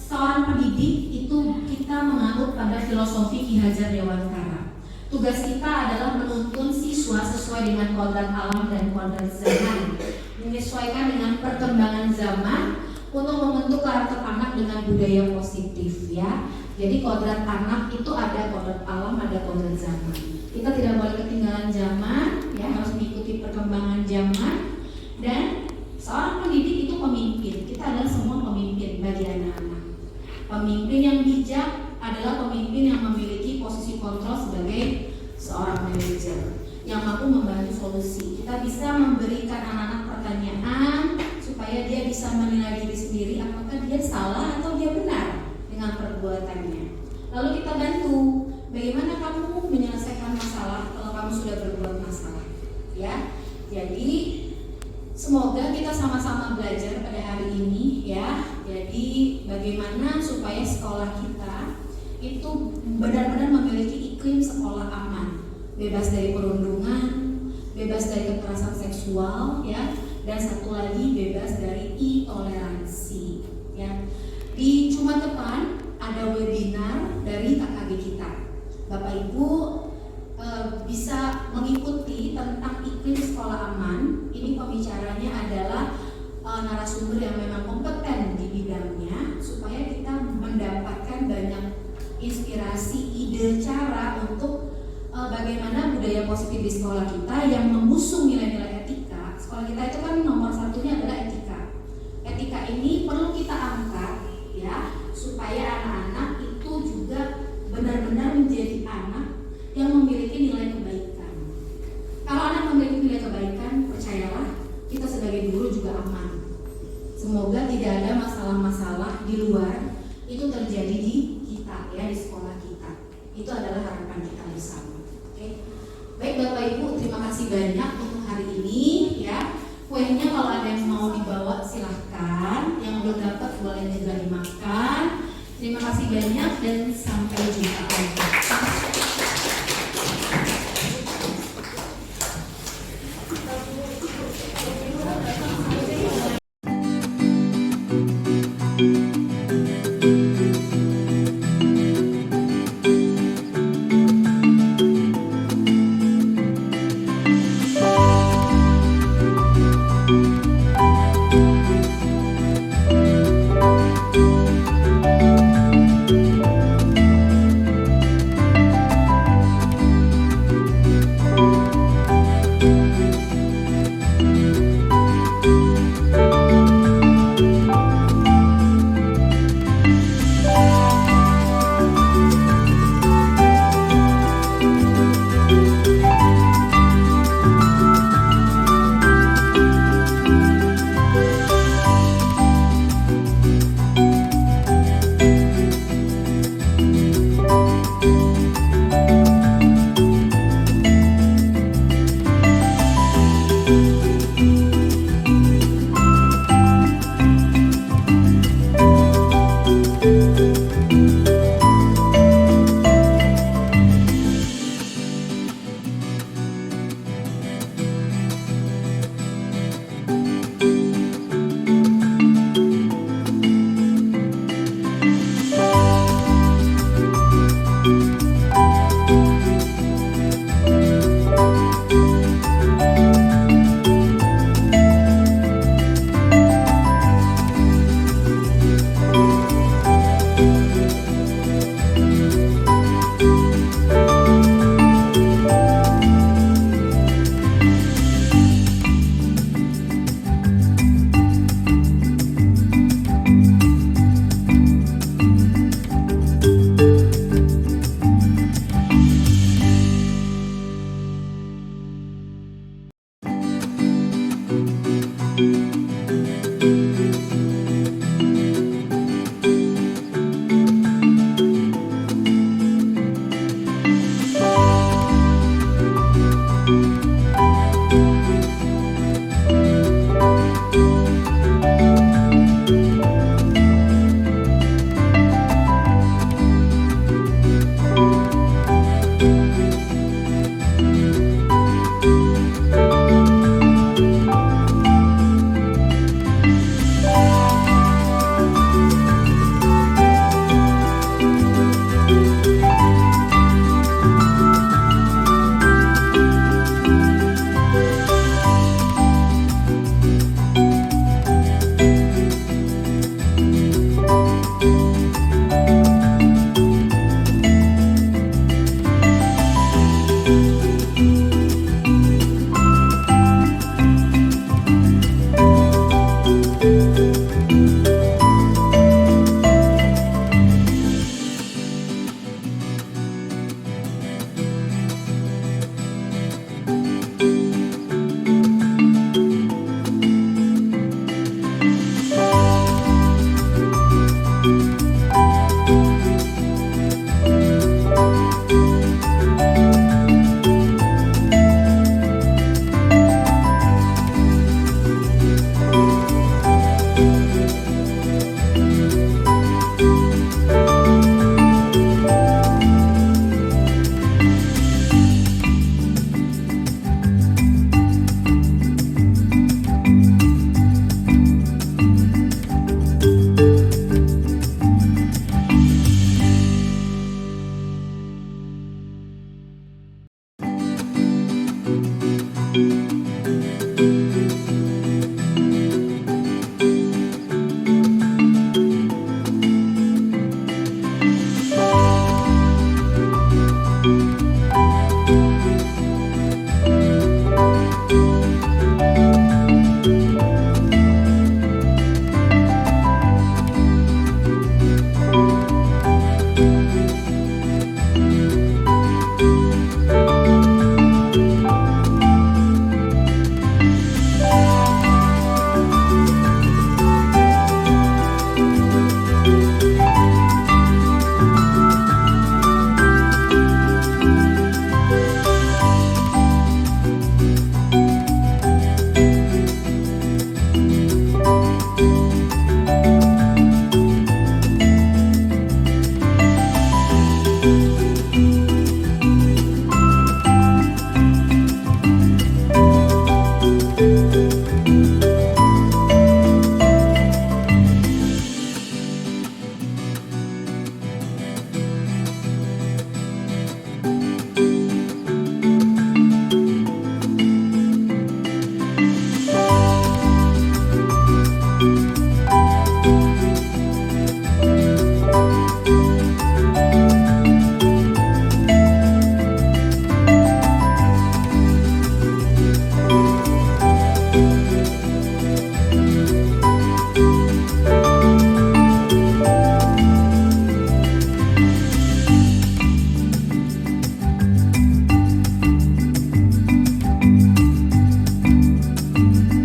seorang pendidik itu kita menganut pada filosofi Ki Hajar Dewantara. Tugas kita adalah menuntun siswa sesuai dengan kodrat alam dan kodrat zaman, menyesuaikan dengan perkembangan zaman untuk membentuk karakter anak dengan budaya positif, ya. Jadi kodrat anak itu ada kodrat alam, ada kodrat zaman. Kita tidak boleh ketinggalan zaman, ya, harus mengikuti perkembangan zaman. Dan seorang pendidik itu pemimpin. Kita adalah semua pemimpin bagi anak-anak. Pemimpin yang bijak adalah pemimpin yang memiliki posisi kontrol sebagai seorang manajer yang mampu membantu solusi. Kita bisa memberikan anak-anak pertanyaan supaya dia bisa menilai diri sendiri apakah dia salah atau dia benar dengan perbuatannya. Lalu kita bantu bagaimana kamu menyelesaikan masalah kalau kamu sudah berbuat masalah, ya. Jadi semoga kita sama-sama belajar pada hari ini, ya. Jadi bagaimana supaya sekolah kita itu benar-benar memiliki iklim sekolah aman, bebas dari perundungan, bebas dari kekerasan seksual, ya. Dan satu lagi bebas dari intoleransi, ya. Di Jumat depan ada webinar dari KKG kita. Bapak Ibu bisa mengikuti tentang iklim sekolah aman. Ini pembicaranya adalah narasumber yang memang kompeten di bidangnya, supaya kita mendapatkan banyak inspirasi, ide, cara untuk bagaimana budaya positif di sekolah kita yang mengusung nilai-nilai etika. Sekolah kita itu kan nomor satunya adalah etika. Etika ini perlu kita angkat, ya, supaya anak-anak itu juga benar-benar menjadi anak yang memiliki nilai kebaikan. Kalau anak memiliki nilai kebaikan, percayalah kita sebagai guru juga aman. Semoga tidak ada masalah-masalah di luar itu terjadi di kita, ya, di sekolah kita. Itu adalah harapan kita bersama. Oke. Baik Bapak Ibu, terima kasih banyak untuk hari ini, ya. Kuenya kalau ada yang mau dibawa silahkan, yang belum dapat boleh juga dimakan. Terima kasih banyak dan